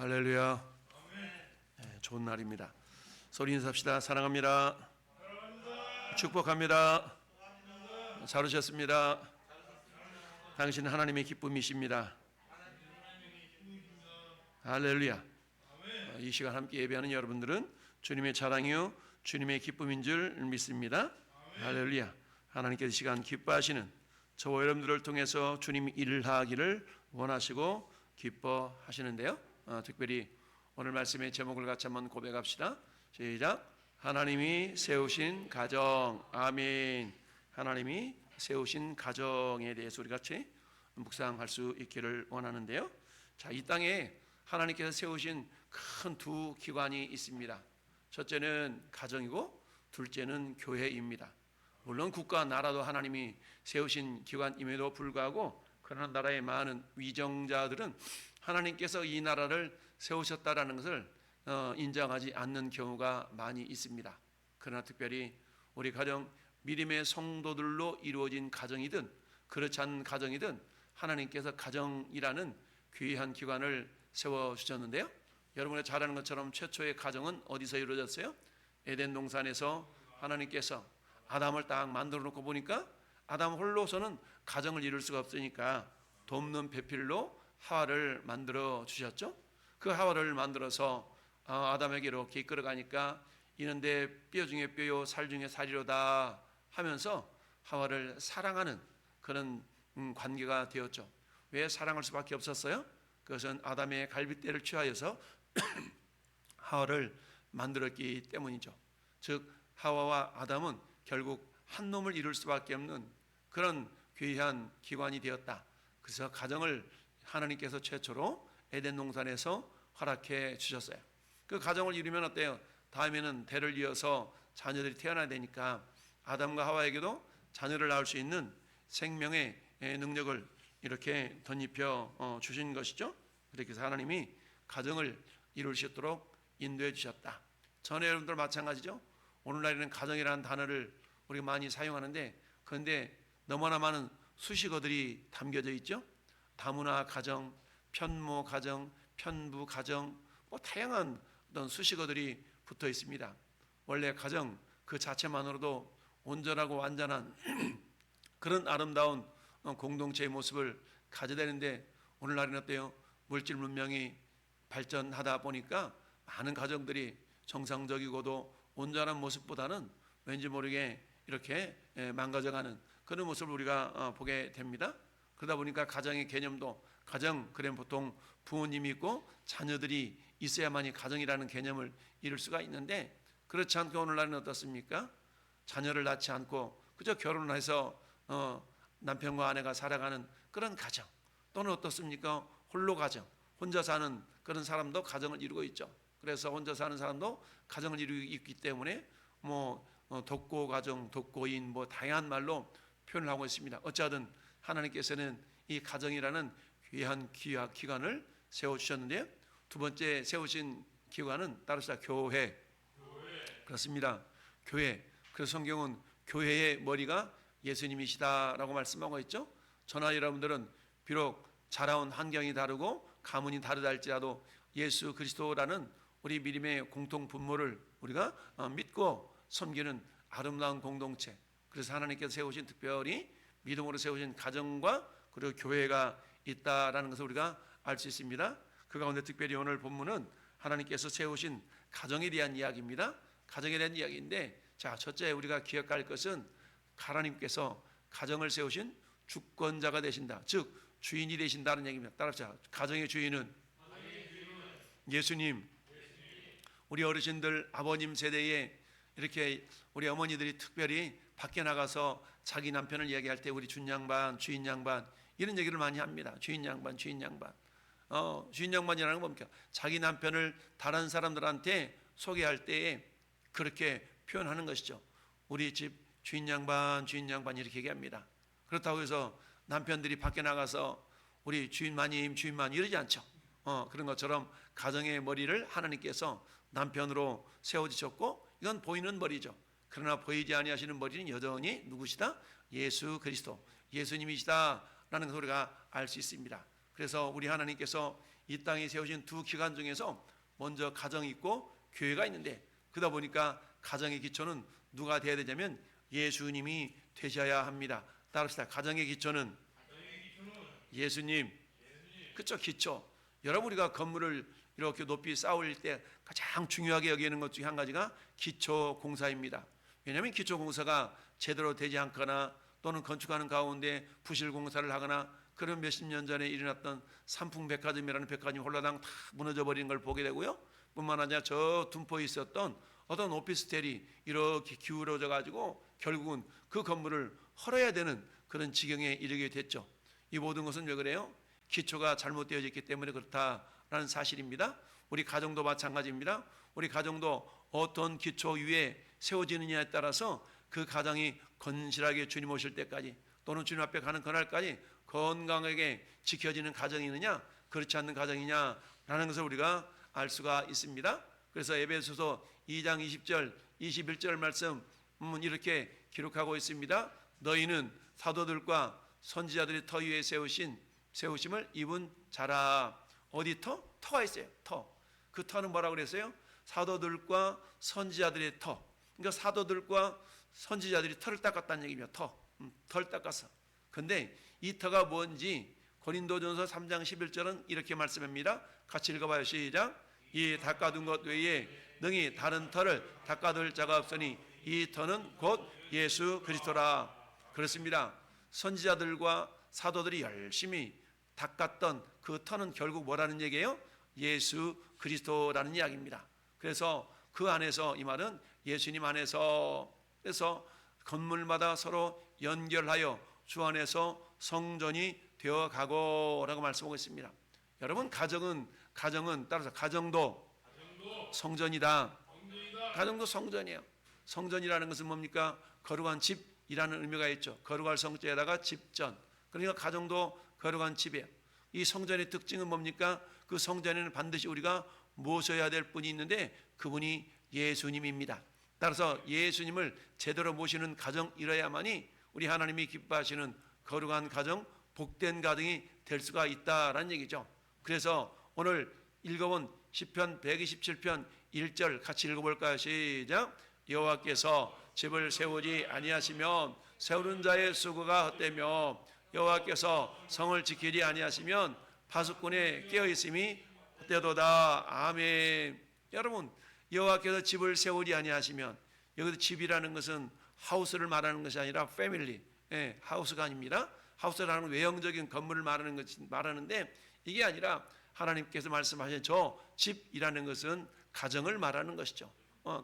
할렐루야. 네, 좋은 날입니다. 소리 인사합시다. 사랑합니다. 축복합니다. 잘 오셨습니다. 당신은 하나님의 기쁨이십니다. 할렐루야. 이 시간 함께 예배하는 여러분들은 주님의 자랑이요 주님의 기쁨인 줄 믿습니다. 할렐루야. 하나님께서 이 시간 기뻐하시는 저와 여러분들을 통해서 주님 일을 하기를 원하시고 기뻐하시는데요. 특별히 오늘 말씀의 제목을 같이 한번 고백합시다. 시작. 하나님이 세우신 가정. 아멘. 하나님이 세우신 가정에 대해서 우리 같이 묵상할 수 있기를 원하는데요. 자, 이 땅에 하나님께서 세우신 큰 두 기관이 있습니다. 첫째는 가정이고 둘째는 교회입니다. 물론 국가 나라도 하나님이 세우신 기관임에도 불구하고 그러나 나라의 많은 위정자들은 하나님께서 이 나라를 세우셨다라는 것을 인정하지 않는 경우가 많이 있습니다. 그러나 특별히 우리 가정 믿음의 성도들로 이루어진 가정이든 그렇지 않은 가정이든 하나님께서 가정이라는 귀한 기관을 세워주셨는데요. 여러분이 잘 아는 것처럼 최초의 가정은 어디서 이루어졌어요? 에덴 동산에서 하나님께서 아담을 딱 만들어 놓고 보니까 아담 홀로서는 가정을 이룰 수가 없으니까 돕는 배필로 하와를 만들어 주셨죠. 그 하와를 만들어서 아담에게 이렇게 이끌어가니까 이는 내 뼈 중에 뼈요 살 중에 살이로다 하면서 하와를 사랑하는 그런 관계가 되었죠. 왜 사랑할 수밖에 없었어요? 그것은 아담의 갈빗대를 취하여서 하와를 만들었기 때문이죠. 즉 하와와 아담은 결국 한 놈을 이룰 수밖에 없는 그런 귀한 기관이 되었다. 그래서 가정을 하나님께서 최초로 에덴 동산에서 허락해 주셨어요. 그 가정을 이루면 어때요? 다음에는 대를 이어서 자녀들이 태어나야 되니까 아담과 하와에게도 자녀를 낳을 수 있는 생명의 능력을 이렇게 덧입혀 주신 것이죠. 그렇게 해서 하나님이 가정을 이룰 수 있도록 인도해 주셨다. 전에 여러분들 마찬가지죠. 오늘날에는 가정이라는 단어를 우리가 많이 사용하는데 그런데 너무나 많은 수식어들이 담겨져 있죠. 다문화 가정, 편모 가정, 편부 가정, 다양한 어떤 수식어들이 붙어 있습니다. 원래 가정 그 자체만으로도 온전하고 완전한 그런 아름다운 공동체의 모습을 가져야 되는데 오늘날은 어때요? 물질 문명이 발전하다 보니까 많은 가정들이 정상적이고도 온전한 모습보다는 왠지 모르게 이렇게 망가져가는 그런 모습을 우리가 보게 됩니다. 그러다 보니까 가정의 개념도 가정, 그럼 보통 부모님이 있고 자녀들이 있어야만이 가정이라는 개념을 이룰 수가 있는데 그렇지 않고 오늘날은 어떻습니까? 자녀를 낳지 않고 그저 결혼을 해서 남편과 아내가 살아가는 그런 가정 또는 어떻습니까? 홀로 가정, 혼자 사는 그런 사람도 가정을 이루고 있죠. 그래서 혼자 사는 사람도 가정을 이루고 있기 때문에 독고 가정, 독고인 다양한 말로 표현을 하고 있습니다. 어찌하든 하나님께서는 이 가정이라는 귀한 기관을 세워주셨는데요. 두 번째 세우신 기관은 따르시다 교회. 그렇습니다. 교회. 그래서 성경은 교회의 머리가 예수님이시다라고 말씀하고 있죠. 저나 여러분들은 비록 자라온 환경이 다르고 가문이 다르다 할지라도 예수 그리스도라는 우리 믿음의 공통 분모를 우리가 믿고 섬기는 아름다운 공동체. 그래서 하나님께서 세우신 특별히 믿음으로 세우신 가정과 그리고 교회가 있다라는 것을 우리가 알 수 있습니다. 그 가운데 특별히 오늘 본문은 하나님께서 세우신 가정에 대한 이야기입니다. 가정에 대한 이야기인데 자, 첫째 우리가 기억할 것은 하나님께서 가정을 세우신 주권자가 되신다. 즉 주인이 되신다는 얘기입니다. 따라합시다. 가정의 주인은 예수님. 우리 어르신들 아버님 세대에 이렇게 우리 어머니들이 특별히 밖에 나가서 자기 남편을 이야기할 때 우리 준양반, 주인양반 이런 얘기를 많이 합니다. 주인양반, 주인양반. 주인양반이라는 건 뭡니까? 자기 남편을 다른 사람들한테 소개할 때에 그렇게 표현하는 것이죠. 우리 집 주인양반, 주인양반 이렇게 얘기합니다. 그렇다고 해서 남편들이 밖에 나가서 우리 주인마님, 주인마님 이러지 않죠. 그런 것처럼 가정의 머리를 하나님께서 남편으로 세워주셨고 이건 보이는 머리죠. 그러나 보이지 아니하시는 머리는 여전히 누구시다? 예수 그리스도, 예수님이시다라는 것을 우리가 알 수 있습니다. 그래서 우리 하나님께서 이 땅에 세우신 두 기관 중에서 먼저 가정이 있고 교회가 있는데, 그러다 보니까 가정의 기초는 누가 되어야 되냐면 예수님이 되셔야 합니다. 따릅시다. 가정의 기초는 예수님. 그렇죠, 기초. 여러분, 우리가 건물을 이렇게 높이 쌓을 때 가장 중요하게 여기는 것 중에 한 가지가 기초 공사입니다. 왜냐하면 기초 공사가 제대로 되지 않거나 또는 건축하는 가운데 부실 공사를 하거나, 그런 몇십 년 전에 일어났던 삼풍백화점이라는 백화점이 홀라당 다 무너져 버리는 걸 보게 되고요. 뿐만 아니라 저 둔포에 있었던 어떤 오피스텔이 이렇게 기울어져 가지고 결국은 그 건물을 헐어야 되는 그런 지경에 이르게 됐죠. 이 모든 것은 왜 그래요? 기초가 잘못되어져 있기 때문에 그렇다라는 사실입니다. 우리 가정도 마찬가지입니다. 우리 가정도 어떤 기초 위에 세워지느냐에 따라서 그 가정이 건실하게 주님 오실 때까지 또는 주님 앞에 가는 그날까지 건강하게 지켜지는 가정이 있느냐, 그렇지 않는 가정이냐라는 것을 우리가 알 수가 있습니다. 그래서 에베소서 2장 20절 21절 말씀은 이렇게 기록하고 있습니다. 너희는 사도들과 선지자들이 터 위에 세우심을 입은 자라. 어디 터? 터가 있어요. 터. 그 터는 뭐라고 그랬어요? 사도들과 선지자들의 터. 그러니까 사도들과 선지자들이 터를 닦았다는 얘기입니다. 터를 닦았어. 근데 이 터가 뭔지 고린도전서 3장 11절은 이렇게 말씀합니다. 같이 읽어봐요. 시작. 이 닦아둔 것 외에 능히 다른 터를 닦아둘 자가 없으니 이 터는 곧 예수 그리스도라. 그렇습니다. 선지자들과 사도들이 열심히 닦았던 그 터는 결국 뭐라는 얘기예요? 예수 그리스도라는 이야기입니다. 그래서 그 안에서, 이 말은 예수님 안에서, 그래서 건물마다 서로 연결하여 주 안에서 성전이 되어가고 라고 말씀하고 있습니다. 여러분, 가정은 따라서 가정도 성전이다. 가정도 성전이에요. 성전이라는 것은 뭡니까? 거룩한 집이라는 의미가 있죠. 거룩할 성자에다가 집전. 그러니까 가정도 거룩한 집이에요. 이 성전의 특징은 뭡니까? 그 성전에는 반드시 우리가 모셔야 될 분이 있는데 그분이 예수님입니다. 따라서 예수님을 제대로 모시는 가정이라야만이 우리 하나님이 기뻐하시는 거룩한 가정, 복된 가정이 될 수가 있다라는 얘기죠. 그래서 오늘 읽어본 시편 127편 1절 같이 읽어볼까요? 시작. 여호와께서 집을 세우지 아니하시면 세우는 자의 수고가 헛되며 여호와께서 성을 지키지 아니하시면 파수꾼의 깨어있음이 헛되도다. 아멘. 여러분, 여호와께서 집을 세우지 아니하시면, 여기서 집이라는 것은 하우스를 말하는 것이 아니라 패밀리, 하우스가 아닙니다. 하우스라는 건 외형적인 건물을 말하는데 이게 아니라 하나님께서 말씀하신 저 집이라는 것은 가정을 말하는 것이죠.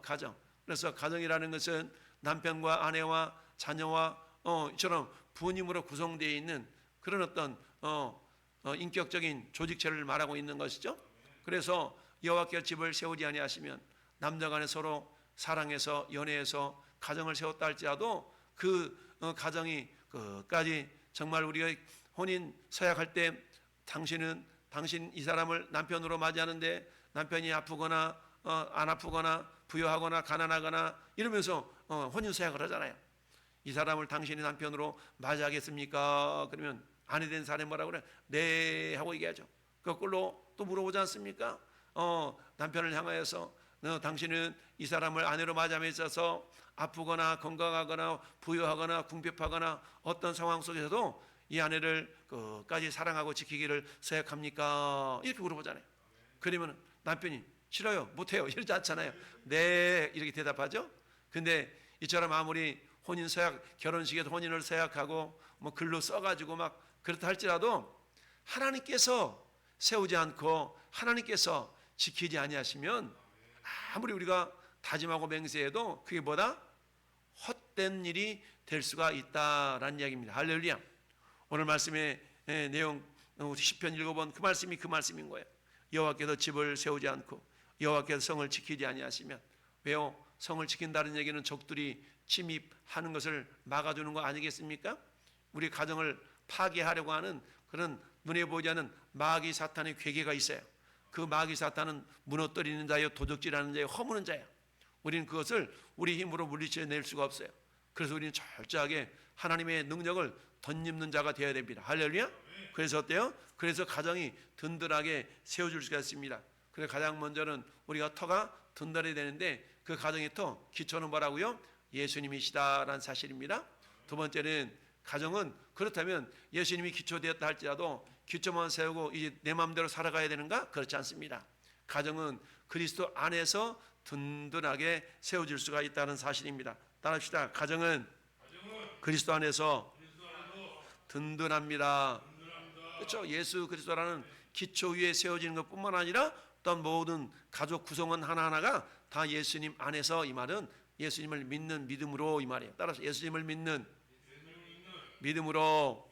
가정. 그래서 가정이라는 것은 남편과 아내와 자녀와 이처럼 부모님으로 구성되어 있는 그런 어떤 인격적인 조직체를 말하고 있는 것이죠. 그래서 여호와께서 집을 세우지 아니하시면 남녀 간에 서로 사랑해서 연애해서 가정을 세웠다 할지라도 그 가정이 끝까지 정말 우리가 혼인 서약할 때 당신 이 사람을 남편으로 맞이하는데 남편이 아프거나 안 아프거나 부유하거나 가난하거나 이러면서 혼인 서약을 하잖아요. 이 사람을 당신이 남편으로 맞이하겠습니까? 그러면 아내 된 사람이 뭐라고 그래? 네 하고 얘기하죠. 거꾸로 또 물어보지 않습니까? 남편을 향하여서 당신은 이 사람을 아내로 맞이함에 있어서 아프거나 건강하거나 부유하거나 궁핍하거나 어떤 상황 속에서도 이 아내를 끝까지 사랑하고 지키기를 서약합니까? 이렇게 물어보잖아요. 그러면 남편이 싫어요, 못해요 이러지 않잖아요. 네 이렇게 대답하죠. 근데 이처럼 아무리 혼인 서약, 결혼식에도 혼인을 서약하고 뭐 글로 써가지고 막 그렇다 할지라도 하나님께서 세우지 않고 하나님께서 지키지 아니하시면 아무리 우리가 다짐하고 맹세해도 그게 뭐다? 헛된 일이 될 수가 있다라는 이야기입니다. 할렐루야. 오늘 말씀의 내용 시편 읽어본 그 말씀이 그 말씀인 거예요. 여호와께서 집을 세우지 않고 여호와께서 성을 지키지 아니하시면. 왜요? 성을 지킨다는 얘기는 적들이 침입하는 것을 막아주는 거 아니겠습니까? 우리 가정을 파괴하려고 하는 그런 눈에 보이지 않는 마귀 사탄의 괴계가 있어요. 그 마귀 사탄은 무너뜨리는 자요, 도적질하는 자요, 허무는 자요. 우리는 그것을 우리 힘으로 물리쳐낼 수가 없어요. 그래서 우리는 철저하게 하나님의 능력을 덧입는 자가 되어야 됩니다. 할렐루야. 그래서 어때요? 그래서 가정이 든든하게 세워줄 수가 있습니다. 그래서 가장 먼저는 우리가 터가 든든해야 되는데 그 가정의 터 기초는 뭐라고요? 예수님이시다라는 사실입니다. 두 번째는 가정은 그렇다면 예수님이 기초되었다 할지라도 기초만 세우고 이제 내 마음대로 살아가야 되는가? 그렇지 않습니다. 가정은 그리스도 안에서 든든하게 세워질 수가 있다는 사실입니다. 따라합시다. 가정은 그리스도 안에서 든든합니다. 그렇죠? 예수 그리스도라는 기초 위에 세워지는 것뿐만 아니라 또한 모든 가족 구성원 하나하나가 다 예수님 안에서, 이 말은 예수님을 믿는 믿음으로 이 말이에요. 따라서 예수님을 믿는 믿음으로.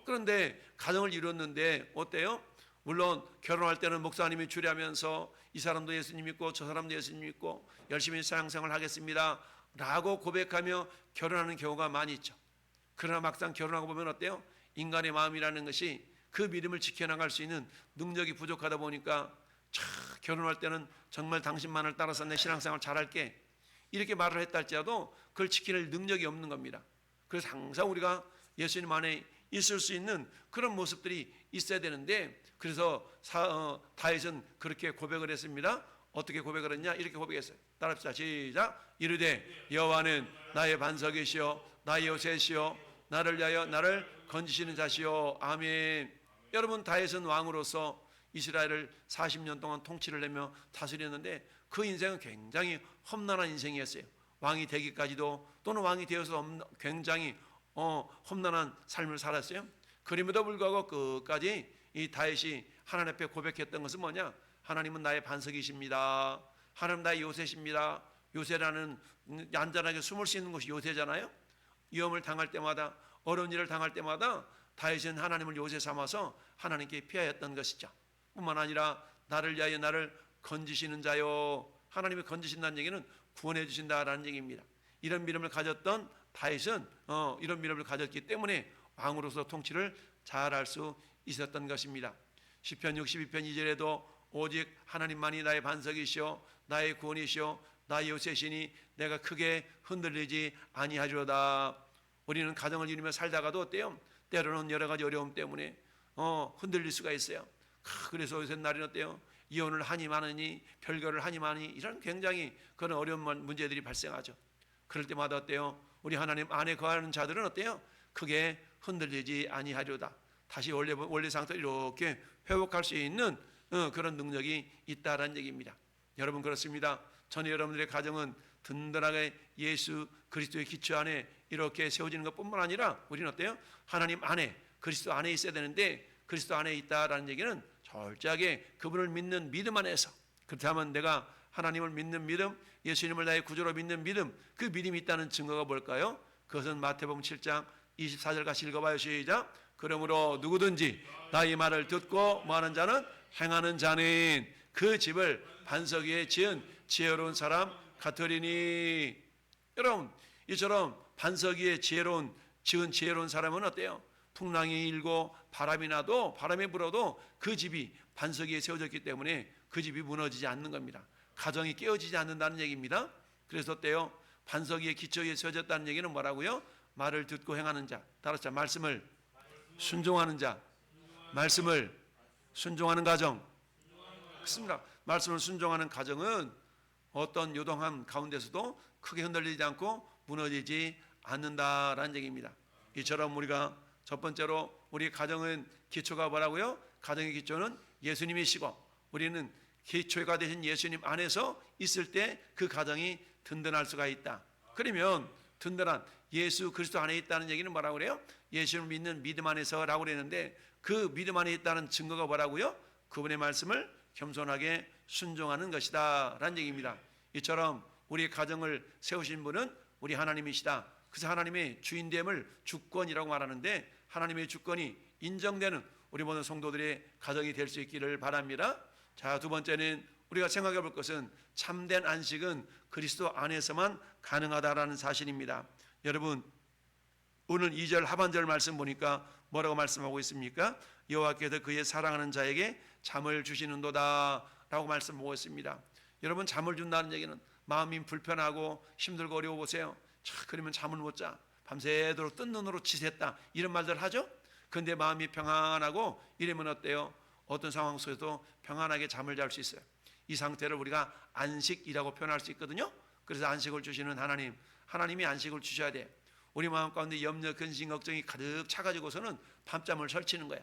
그런데 가정을 이뤘는데 어때요? 물론 결혼할 때는 목사님이 주례하면서 이 사람도 예수님 믿고 저 사람도 예수님 믿고 열심히 신앙생활을 하겠습니다 라고 고백하며 결혼하는 경우가 많이 있죠. 그러나 막상 결혼하고 보면 어때요? 인간의 마음이라는 것이 그 믿음을 지켜나갈 수 있는 능력이 부족하다 보니까 결혼할 때는 정말 당신만을 따라서 내 신앙생활 잘할게 이렇게 말을 했다 할지라도 그걸 지킬 능력이 없는 겁니다. 그래서 항상 우리가 예수님 안에 있을 수 있는 그런 모습들이 있어야 되는데, 그래서 다윗은 그렇게 고백을 했습니다. 어떻게 고백을 했냐? 이렇게 고백했어요. 따라합시다. 시작. 이르되 여호와는 나의 반석이시요 나의 요새시요 나를 위하여 나를 건지시는 자시요. 아멘. 여러분, 다윗은 왕으로서 이스라엘을 40년 동안 통치를 하며 다스렸는데 그 인생은 굉장히 험난한 인생이었어요. 왕이 되기까지도, 또는 왕이 되어서 굉장히 험난한 삶을 살았어요. 그럼에도 불구하고 끝까지 이 다윗이 하나님 앞에 고백했던 것은 뭐냐? 하나님은 나의 반석이십니다. 하나님 나의 요새십니다. 요새라는 얌전하게 숨을 수 있는 곳이 요새잖아요. 위험을 당할 때마다, 어려운 일을 당할 때마다 다윗은 하나님을 요새 삼아서 하나님께 피하였던 것이죠. 뿐만 아니라 나를 위하여 나를 건지시는 자요. 하나님이 건지신다는 얘기는 구원해 주신다라는 얘기입니다. 이런 믿음을 가졌던 다윗은 이런 믿음을 가졌기 때문에 왕으로서 통치를 잘할 수 있었던 것입니다. 시편 62편 2절에도 오직 하나님만이 나의 반석이시오 나의 구원이시오 나의 요새시니 내가 크게 흔들리지 아니하리로다. 우리는 가정을 이루며 살다가도 어때요? 때로는 여러 가지 어려움 때문에 흔들릴 수가 있어요. 그래서 요새 날이 어때요? 이혼을 하니 마느니, 별거를 하니 마니, 이런 굉장히 그런 어려운 문제들이 발생하죠. 그럴 때마다 어때요? 우리 하나님 안에 거하는 자들은 어때요? 크게 흔들리지 아니하리로다. 다시 원래 상태로 이렇게 회복할 수 있는 그런 능력이 있다라는 얘기입니다. 여러분, 그렇습니다. 저는 여러분들의 가정은 든든하게 예수 그리스도의 기초 안에 이렇게 세워지는 것뿐만 아니라 우리는 어때요? 하나님 안에, 그리스도 안에 있어야 되는데 그리스도 안에 있다라는 얘기는 철저하게 그분을 믿는 믿음 안에서, 그렇다면 내가 하나님을 믿는 믿음, 예수님을 나의 구주로 믿는 믿음, 그 믿음이 있다는 증거가 뭘까요? 그것은 마태복음 7장 24절 같이 읽어봐요. 시작. 그러므로 누구든지 나의 말을 듣고 뭐하는 자는, 행하는 자는 그 집을 반석 위에 지은 지혜로운 사람 같으리니. 여러분, 이처럼 반석 위에 지은 지혜로운 사람은 어때요? 풍랑이 일고 바람이 나도, 바람이 불어도 그 집이 반석 위에 세워졌기 때문에 그 집이 무너지지 않는 겁니다. 가정이 깨어지지 않는다는 얘기입니다. 그래서 어때요? 반석 위에 기초 위에 세워졌다는 얘기는 뭐라고요? 말을 듣고 행하는 자. 따라서 말씀을 순종하는 자, 말씀을 순종하는 가정. 그렇습니다. 말씀을 순종하는 가정은 어떤 요동함 가운데서도 크게 흔들리지 않고 무너지지 않는다라는 얘기입니다. 이처럼 우리가 첫 번째로 우리 가정은 기초가 뭐라고요? 가정의 기초는 예수님이시고 우리는 기초가 되신 예수님 안에서 있을 때 그 가정이 든든할 수가 있다. 그러면 든든한 예수 그리스도 안에 있다는 얘기는 뭐라고 그래요? 예수를 믿는 믿음 안에서라고 그랬는데 그 믿음 안에 있다는 증거가 뭐라고요? 그분의 말씀을 겸손하게 순종하는 것이다 라는 얘기입니다. 이처럼 우리 가정을 세우신 분은 우리 하나님이시다. 그래서 하나님의 주인됨을 주권이라고 말하는데 하나님의 주권이 인정되는 우리 모든 성도들의 가정이 될 수 있기를 바랍니다. 자, 두 번째는 우리가 생각해 볼 것은 참된 안식은 그리스도 안에서만 가능하다라는 사실입니다. 여러분, 오늘 2절 하반절 말씀 보니까 뭐라고 말씀하고 있습니까? 여호와께서 그의 사랑하는 자에게 잠을 주시는도다 라고 말씀하고 있습니다. 여러분, 잠을 준다는 얘기는 마음이 불편하고 힘들고 어려워 보세요. 그러면 잠을 못 자. 밤새도록 뜬 눈으로 지샜다. 이런 말들 하죠? 근데 마음이 평안하고 이러면 어때요? 어떤 상황 속에서도 평안하게 잠을 잘 수 있어요. 이 상태를 우리가 안식이라고 표현할 수 있거든요. 그래서 안식을 주시는 하나님이 안식을 주셔야 돼요. 우리 마음 가운데 염려, 근심, 걱정이 가득 차가지고서는 밤잠을 설치는 거야.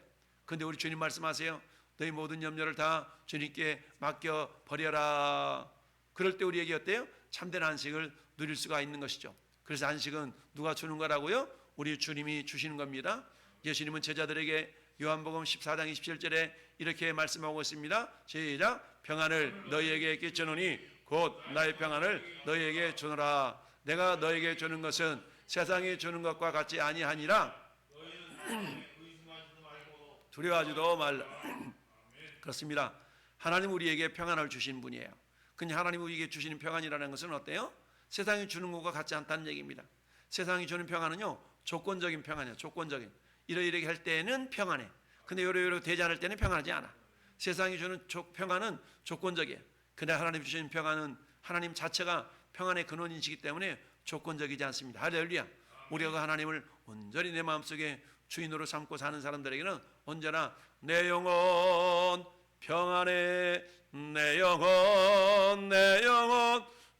근데 우리 주님 말씀하세요. 너희 모든 염려를 다 주님께 맡겨 버려라. 그럴 때 우리에게 어때요? 참된 안식을 누릴 수가 있는 것이죠. 그래서 안식은 누가 주는 거라고요? 우리 주님이 주시는 겁니다. 예수님은 제자들에게 요한복음 14장 27절에 이렇게 말씀하고 있습니다. 시작. 평안을 너희에게 끼쳐노니 곧 나의 평안을 너희에게 주노라. 내가 너희에게 주는 것은 세상이 주는 것과 같지 아니하니라. 두려워하지도 말라. 그렇습니다. 하나님 우리에게 평안을 주신 분이에요. 근데 하나님 우리에게 주시는 평안이라는 것은 어때요? 세상이 주는 것과 같지 않다는 얘기입니다. 세상이 주는 평안은요, 조건적인 평안이에요. 조건적인. 이러이러게 할 때는 평안해. 근데 요러요러 되지 않을 때는 평안하지 않아. 세상이 주는 평안은 조건적이에요. 근데 하나님 주시는 평안은 하나님 자체가 평안의 근원이시기 때문에 조건적이지 않습니다. 할렐루야. 우리가 하나님을 온전히 내 마음속에 주인으로 삼고 사는 사람들에게는 언제나 내 영혼 평안해, 내 영혼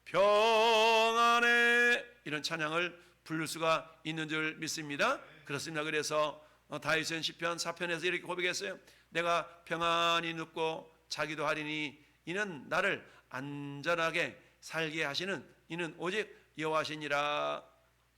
평안해, 이런 찬양을 부를 수가 있는 줄 믿습니다. 그렇습니다. 그래서 다윗은 시편 4편에서 이렇게 고백했어요. 내가 평안히 눕고 자기도 하리니 이는 나를 안전하게 살게 하시는 이는 오직 여호와시니라.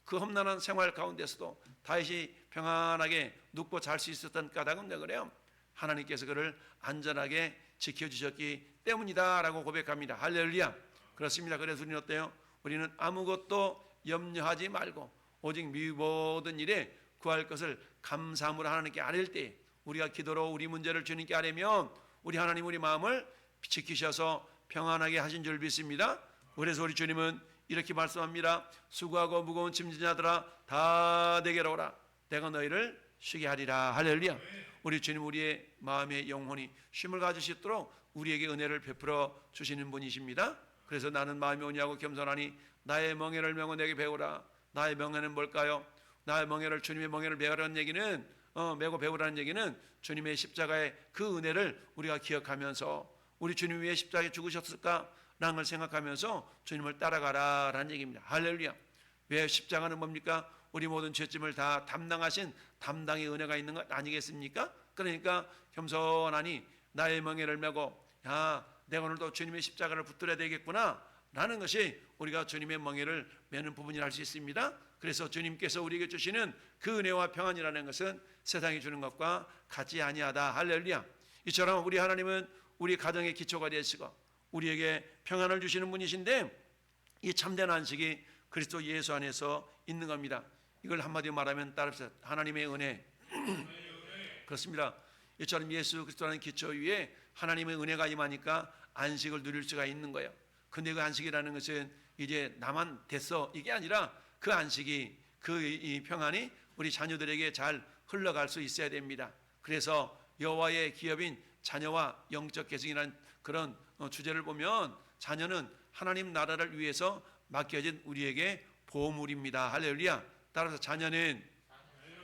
그 험난한 생활 가운데서도 다윗이 평안하게 눕고 잘 수 있었던 까닭은 왜 그래요? 하나님께서 그를 안전하게 지켜주셨기 때문이다 라고 고백합니다. 할렐루야. 그렇습니다. 그래서 우리는 어때요? 우리는 아무것도 염려하지 말고 오직 모든 일에 구할 것을 감사함으로 하나님께 아뢰일 때 우리가 기도로 우리 문제를 주님께 아뢰면 우리 하나님 우리 마음을 지키셔서 평안하게 하신 줄 믿습니다. 그래서 우리 주님은 이렇게 말씀합니다. 수고하고 무거운 짐진 자들아 다 내게로 오라. 내가 너희를 쉬게 하리라. 할렐루야. 우리 주님 우리의 마음의 영혼이 쉼을 가질 수 있도록 우리에게 은혜를 베풀어 주시는 분이십니다. 그래서 나는 마음이 온유하고 겸손하니 나의 멍에를 메고 내게 배우라. 나의 멍에는 뭘까요? 나의 멍에를 주님의 멍에를 배우라는 얘기는 메고 배우라는 얘기는 주님의 십자가의 그 은혜를 우리가 기억하면서 우리 주님 왜 십자가에 죽으셨을까? 라는 걸 생각하면서 주님을 따라가라라는 얘기입니다. 할렐루야. 왜 십자가는 뭡니까? 우리 모든 죄짐을 다 담당하신 담당의 은혜가 있는 것 아니겠습니까? 그러니까 겸손하니 나의 멍에를 메고 내가 오늘도 주님의 십자가를 붙들어야 되겠구나 라는 것이 우리가 주님의 멍에를 메는 부분이라 할 수 있습니다. 그래서 주님께서 우리에게 주시는 그 은혜와 평안이라는 것은 세상이 주는 것과 같지 아니하다. 할렐루야. 이처럼 우리 하나님은 우리 가정의 기초가 되시고 우리에게 평안을 주시는 분이신데 이 참된 안식이 그리스도 예수 안에서 있는 겁니다. 이걸 한마디로 말하면 따라합시다. 하나님의 은혜. 그렇습니다. 이처럼 예수 그리스도라는 기초 위에 하나님의 은혜가 임하니까 안식을 누릴 수가 있는 거예요. 근데 그 안식이라는 것은 이제 나만 됐어 이게 아니라 그 안식이 이 평안이 우리 자녀들에게 잘 흘러갈 수 있어야 됩니다. 그래서 여호와의 기업인 자녀와 영적 계승이라는 그런 주제를 보면 자녀는 하나님 나라를 위해서 맡겨진 우리에게 보물입니다. 할렐루야. 따라서 자녀는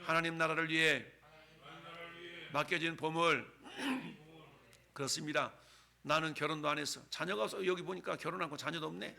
하나님 나라를 위해 맡겨진 보물. 그렇습니다. 나는 결혼도 안 했어. 자녀가 없어. 여기 보니까 결혼하고 자녀도 없네.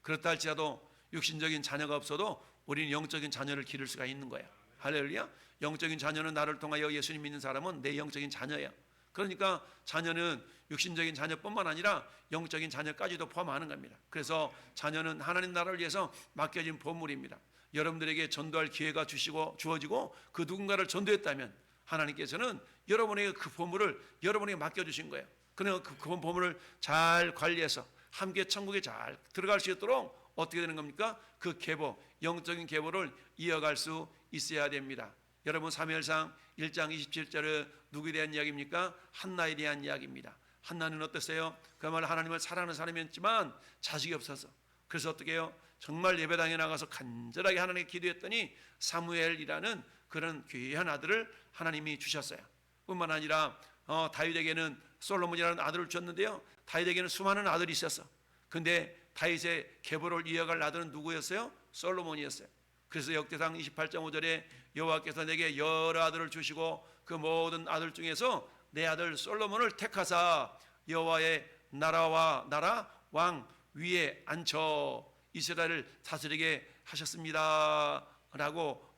그렇다 할지라도 육신적인 자녀가 없어도 우리는 영적인 자녀를 기를 수가 있는 거야. 할렐루야. 영적인 자녀는 나를 통하여 예수님 믿는 사람은 내 영적인 자녀야. 그러니까 자녀는 육신적인 자녀뿐만 아니라 영적인 자녀까지도 포함하는 겁니다. 그래서 자녀는 하나님 나라를 위해서 맡겨진 보물입니다. 여러분들에게 전도할 기회가 주어지고 그 누군가를 전도했다면 하나님께서는 여러분에게 그 보물을 여러분에게 맡겨주신 거예요. 그러나 그 보물을 잘 관리해서 함께 천국에 잘 들어갈 수 있도록 어떻게 되는 겁니까? 그 계보, 영적인 계보를 이어갈 수 있어야 됩니다. 여러분 사무엘상 1장 27절은 누구에 대한 이야기입니까? 한나에 대한 이야기입니다. 한나는 어땠어요? 그야말로 하나님을 사랑하는 사람이었지만 자식이 없어서 그래서 어떻게 해요? 정말 예배당에 나가서 간절하게 하나님께 기도했더니 사무엘이라는 그런 귀한 아들을 하나님이 주셨어요. 뿐만 아니라 다윗에게는 솔로몬이라는 아들을 줬는데요. 다윗에게는 수많은 아들이 있었어. 근데 다윗의 계보를 이어갈 아들은 누구였어요? 솔로몬이었어요. 그래서 역대상 28.5절에 여호와께서 내게 여러 아들을 주시고 그 모든 아들 중에서 내 아들 솔로몬을 택하사 여호와의 나라 왕 위에 앉혀 이스라엘을 다스리게 하셨습니다 라고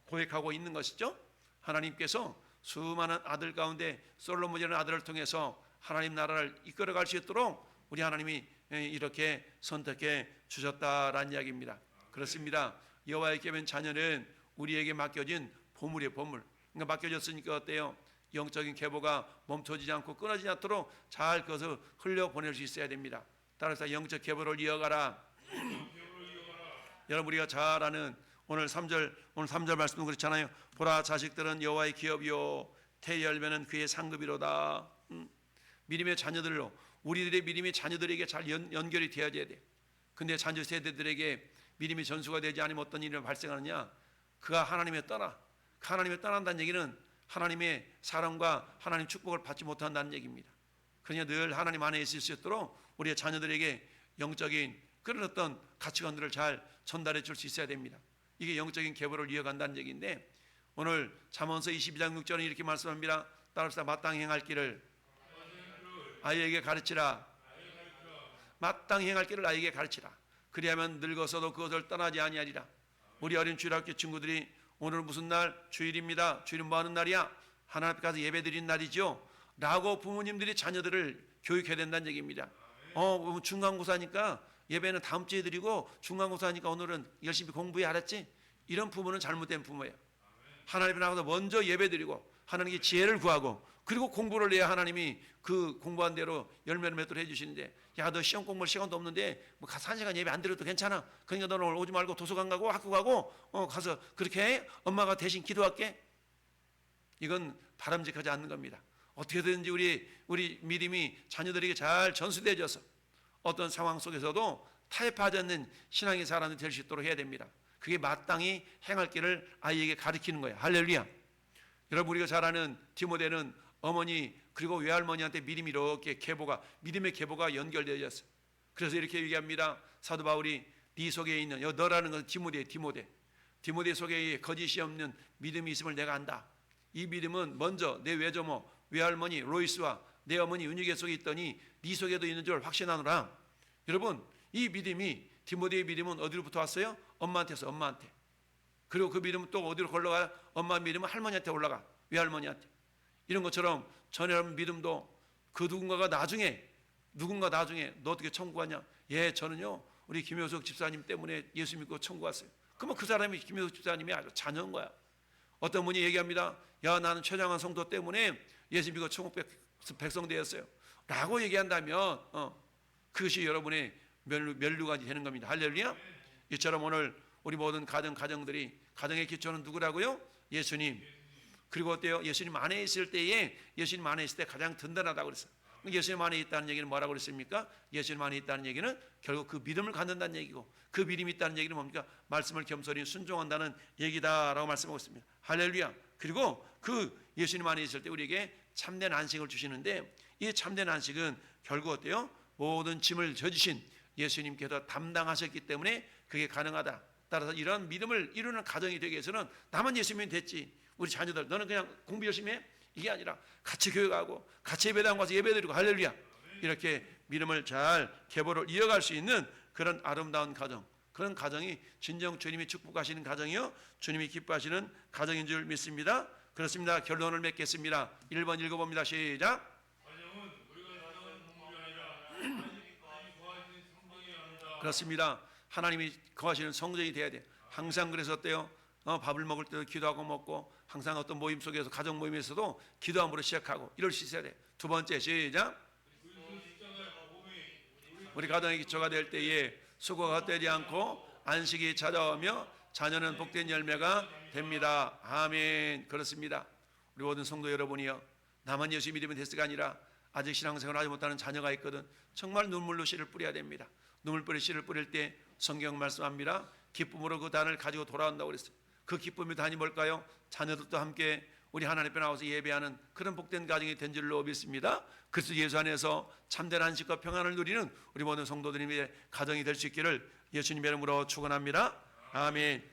고백하고 있는 것이죠. 하나님께서 수많은 아들 가운데 솔로몬이라는 아들을 통해서 하나님 나라를 이끌어갈 수 있도록 우리 하나님이 이렇게 선택해 주셨다라는 이야기입니다. 그렇습니다. 여호와에게 된 자녀는 우리에게 맡겨진 보물이에요. 보물. 그러니까 맡겨졌으니까 어때요? 영적인 계보가 멈춰지지 않고 끊어지지 않도록 잘 그것을 흘려보낼 수 있어야 됩니다. 따라서 영적 계보를 이어가라. 여러분 우리가 잘 아는 오늘 3절 말씀은 그렇잖아요. 보라 자식들은 여호와의 기업이요 태의 열매는 그의 상급이로다. 믿음의 자녀들로 우리들의 믿음이 자녀들에게 잘 연결이 되어져야 돼. 근데 자녀 세대들에게 믿음이 전수가 되지 않으면 어떤 일이 발생하느냐? 그가 하나님에 떠난다는 얘기는 하나님의 사랑과 하나님 축복을 받지 못한다는 얘기입니다. 그러니 늘 하나님 안에 있을 수 있도록 우리의 자녀들에게 영적인 그런 어떤 가치관들을 잘 전달해 줄 수 있어야 됩니다. 이게 영적인 계보를 이어간다는 얘기인데 오늘 잠언서 22장 6절은 이렇게 말씀합니다. 따라서 마땅히 행할 길을 아이에게 가르치라. 마땅히 행할 길을 아이에게 가르치라. 그리하면 늙어서도 그것을 떠나지 아니하리라. 우리 어린 주일학교 친구들이 오늘 무슨 날? 주일입니다. 주일은 뭐 하는 날이야? 하나님 앞에 가서 예배 드리는 날이죠 라고 부모님들이 자녀들을 교육해야 된다는 얘기입니다. 중간고사니까 예배는 다음 주에 드리고 중간고사니까 오늘은 열심히 공부해, 알았지? 이런 부모는 잘못된 부모예요. 하나님 앞에 나가서 먼저 예배 드리고 하나님께 지혜를 구하고 그리고 공부를 해야 하나님이 그 공부한 대로 열매를 맺도록 해주시는데, 야 너 시험 공부할 시간도 없는데 뭐 가서 1시간 예배 안 드려도 괜찮아. 그러니까 너는 오늘 오지 말고 도서관 가고 학교 가고 가서 그렇게 해. 엄마가 대신 기도할게. 이건 바람직하지 않는 겁니다. 어떻게든지 우리 믿음이 자녀들에게 잘 전수되어져서 어떤 상황 속에서도 타협하지 않는 신앙의 사람이 될 수 있도록 해야 됩니다. 그게 마땅히 행할 길을 아이에게 가르치는 거예요. 할렐루야. 여러분 우리가 잘 아는 디모데는 어머니 그리고 외할머니한테 믿음이 이렇게 믿음의 계보가 연결되어 있어요. 그래서 이렇게 얘기합니다. 사도 바울이 네 속에 있는 너라는 건 디모데 속에 거짓이 없는 믿음이 있음을 내가 안다. 이 믿음은 먼저 내 외조모 외할머니 로이스와 내 어머니 은유계 속에 있더니 네 속에도 있는 줄 확신하노라. 여러분 이 믿음이 디모데의 믿음은 어디로부터 왔어요? 엄마한테서. 엄마한테. 그리고 그 믿음은 또 어디로 올라가요? 엄마 믿음은 할머니한테 올라가. 외할머니한테. 이런 것처럼 전에 여러분 믿음도 그 누군가 나중에 너 어떻게 천국 가냐? 예, 저는요 우리 김효석 집사님 때문에 예수 믿고 천국 갔어요. 그러면 그 사람이 김효석 집사님이 아주 자녀인 거야. 어떤 분이 얘기합니다. 야 나는 최장한 성도 때문에 예수 믿고 천국 백성 되었어요 라고 얘기한다면 그것이 여러분의 면류가 되는 겁니다. 할렐루야. 이처럼 오늘 우리 모든 가정들이 가정의 기초는 누구라고요? 예수님. 그리고 어때요? 예수님 안에 있을 때 가장 든든하다고 그랬어요. 예수님 안에 있다는 얘기는 뭐라고 그랬습니까? 예수님 안에 있다는 얘기는 결국 그 믿음을 갖는다는 얘기고, 그 믿음이 있다는 얘기는 뭡니까? 말씀을 겸손히 순종한다는 얘기다라고 말씀하고 있습니다. 할렐루야. 그리고 그 예수님 안에 있을 때 우리에게 참된 안식을 주시는데, 이 참된 안식은 결국 어때요? 모든 짐을 져주신 예수님께서 담당하셨기 때문에 그게 가능하다. 따라서 이런 믿음을 이루는 가정이 되기 위해서는 나만 예수님이 됐지, 우리 자녀들 너는 그냥 공부 열심히 해? 이게 아니라 같이 교육하고 같이 예배당 가서 예배드리고, 할렐루야. 이렇게 믿음을 잘 계보를 이어갈 수 있는 그런 아름다운 가정, 그런 가정이 진정 주님이 축복하시는 가정이요 주님이 기뻐하시는 가정인 줄 믿습니다. 그렇습니다. 결론을 맺겠습니다. 1번 읽어봅니다. 시작. 그렇습니다. 하나님이 거하시는 성전이 돼야 돼요. 항상 그래서 어때요? 밥을 먹을 때도 기도하고 먹고, 항상 어떤 모임 속에서 가정 모임에서도 기도함으로 시작하고 이럴 수 있어야 돼요. 두 번째 시작. 우리 가정의 기초가 될 때에 수고가 헛되지 않고 안식이 찾아오며 자녀는 복된 열매가 됩니다. 아멘. 그렇습니다. 우리 모든 성도 여러분이요, 나만 예수 믿으면 됐을가 아니라 아직 신앙생활을 하지 못하는 자녀가 있거든 정말 눈물로 씨를 뿌려야 됩니다. 눈물 뿌리 씨를 뿌릴 때 성경 말씀합니다. 기쁨으로 그 단을 가지고 돌아온다고 그랬어요. 그 기쁨의 단이 뭘까요? 자녀들도 함께 우리 하나님 앞에 나와서 예배하는 그런 복된 가정이 된 줄로 믿습니다. 그리스도 예수 안에서 참된 안식과 평안을 누리는 우리 모든 성도들의 가정이 될 수 있기를 예수님의 이름으로 축원합니다. 아멘.